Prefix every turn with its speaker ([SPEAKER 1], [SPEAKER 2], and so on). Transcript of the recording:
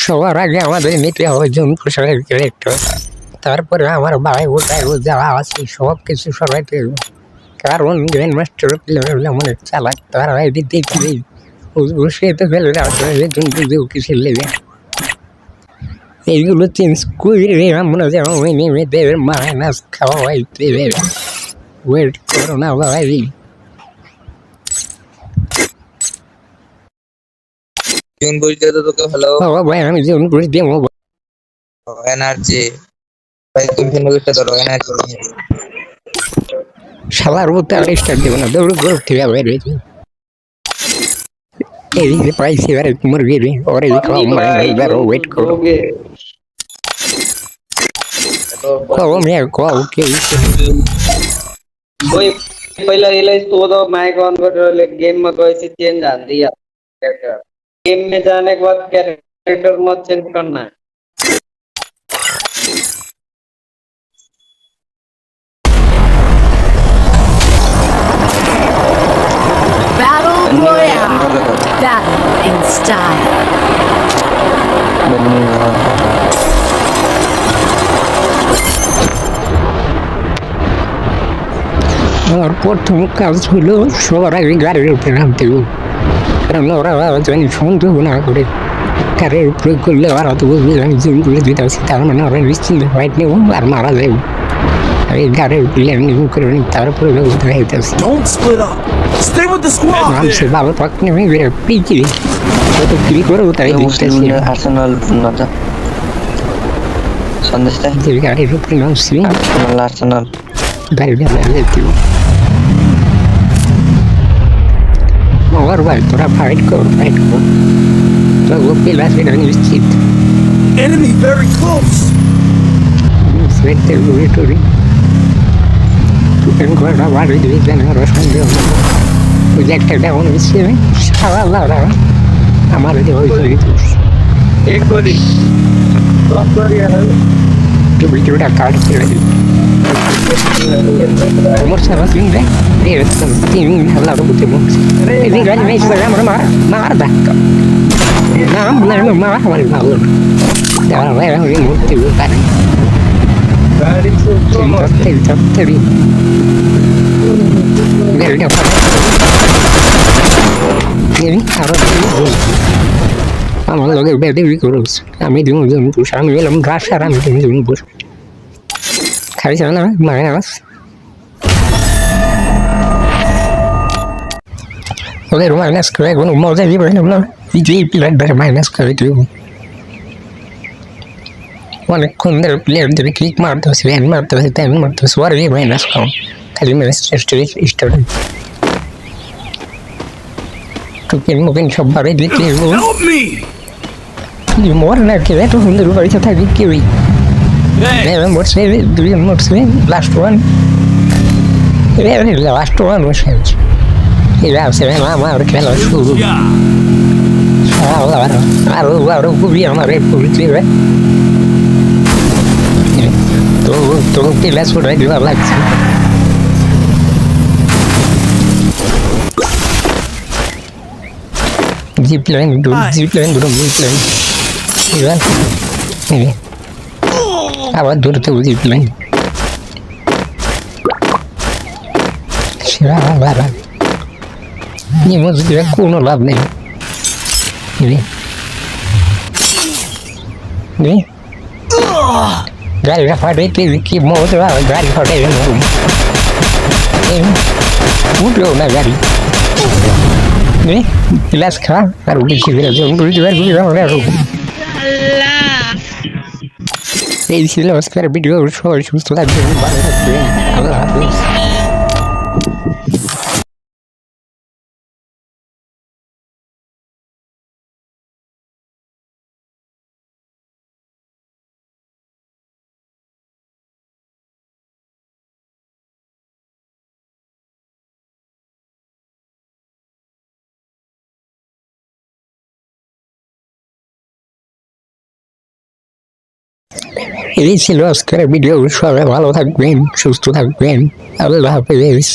[SPEAKER 1] সবার আগে আমাদের নিতে হবে জনপুর সরকারের ক্যারেক্টার, তারপরে আমার ভাই ও তাই ও যারা আছে সব কিছু সরাইতে হবে। কারণ গ্র্যান্ড মাস্টার প্লেয়ার অনেক চালাক, তারা এটি দেখলেই সে তো ফেলে জনপুর কিছু লেগে এইগুলো চেঞ্জ করে আমরা যেমন মেয়েদের মাইনাস খাওয়াইতে ওয়েট করো না ভাই।
[SPEAKER 2] জুন বুঝতে তো তোকে হলো
[SPEAKER 1] বাবা ভাই আমি যেমন করে দেবো
[SPEAKER 2] এনার্জি ভাই তুমি ফিনোটা ধরো এনার্জি
[SPEAKER 1] সবার মধ্যে আর স্টার্ট দেবো না, দৌড় দৌড় ঠিক আছে রয়েছে এই যে পাইছি এবারে মুরগি রে ওরে খাওয়া মাইনাস ওয়েট করো খাও মেয়ে খাও কে
[SPEAKER 3] कोई पहला रियलाइज तो दो माइक ऑन कर गेम में कोई सी चेंज आ दिया गेम में जाने के बाद कैरेक्टर मत चेंज करना है।
[SPEAKER 4] Battle Royale. Battle in style.
[SPEAKER 1] আমার প্রথম কাজ হলো সবার আগে গাড়ির উপরে নামতে হবে, কারণ ওরা জানি সন্দেহ না করে গাড়ির উপরে করলে ওরা তো বুঝবে আমি জুম করে দিতে পারছি, তার মানে ওরা নিশ্চিন্ত ফাইট নেব আর মারা যাবো। আর এই গাড়ির উপরে ল্যান্ডিং করে নি তারপরে ব্যবস্থা হইতে আসছে
[SPEAKER 5] Don't split up. Stay with the squad.
[SPEAKER 1] নামছে ভালো পাক নেমে বেড়ে পিকি কত ক্লিক করে তাই দেখতেছি
[SPEAKER 2] আর্সেনাল না সন্দেশটা
[SPEAKER 1] যে গাড়ির উপরে নামছি
[SPEAKER 2] আর্সেনাল
[SPEAKER 1] গাড়ি যেতে ওর ভাই তোরা ফাইট কর তো ও পেলা সেটা নিশ্চিত
[SPEAKER 5] Enemy very close.
[SPEAKER 1] সেটা লুড়ি তুই ঘরটা বাড়ি দিবি জানি ওরা সন্দেহ ওই যে একটা ডাউন হচ্ছে সারা লাউরা আমার হয়েছে
[SPEAKER 3] एक बारी
[SPEAKER 1] ভিডিওটা কাট করে দিবি মোর সারা দিন রে তিন হাজার বুঝতে বলছি এই গাড়ি নেই সেটা আমরা মার ধাক্কা না আমরা মার আমার ভালো দেওয়ার ভাই আমি মূর্তি পারি ধরতে গাড়িটা আরো আমার লগে বেদি করছ আমি দিন জনপুর আমি গেলাম রাশার আমি দিন জনপুর খাইছ না মাইনাস ওদের মাইনাস করে কোনো মজা দিবে না বিজয়ী প্লেয়ারদের মাইনাস করে দিব অনেকক্ষণ ধরে প্লেয়ারদের ক্লিক মারতে হচ্ছে ব্যান মারতে হচ্ছে ট্যান মারতে হচ্ছে ওর মাইনাস খাও খালি মাইনাস স্টার্ট টোকেন মোকেন সব বাড়ি দিতে
[SPEAKER 5] Help me.
[SPEAKER 1] মোর না কে এত সুন্দর বাড়িতে থাকি কেউই মরছে দুজন মরছে লাস্ট ওয়ান লাস্ট ওয়ান বসে এরা আছে আমার খেলা শুরু আরো আরো খুবই আমার পরিচয় তো তো খেলা ছোটাই দেওয়া লাগছে জিপ্লাইন দুটো জিপ্লাইন এবার আবার দূরতে জিপ্লাইন সেরা বাবা মসজিদে কোনো লাভ নেই গাড়িটা ফাটাইতে কি মজা গাড়ি ফাটাইবে উঠলেও না গাড়ি গ্লাস খা আর উঠে ছিঁড়ে এই ছিল আজকের ভিডিও। সবাই সুস্থ থাকবেন, ভালো থাকবেন, আল্লাহ হাফেজ। এই ছিল আজকের ভিডিও। সবাই ভালো থাকবেন, সুস্থ থাকবেন, আল্লাহ হাফেজ।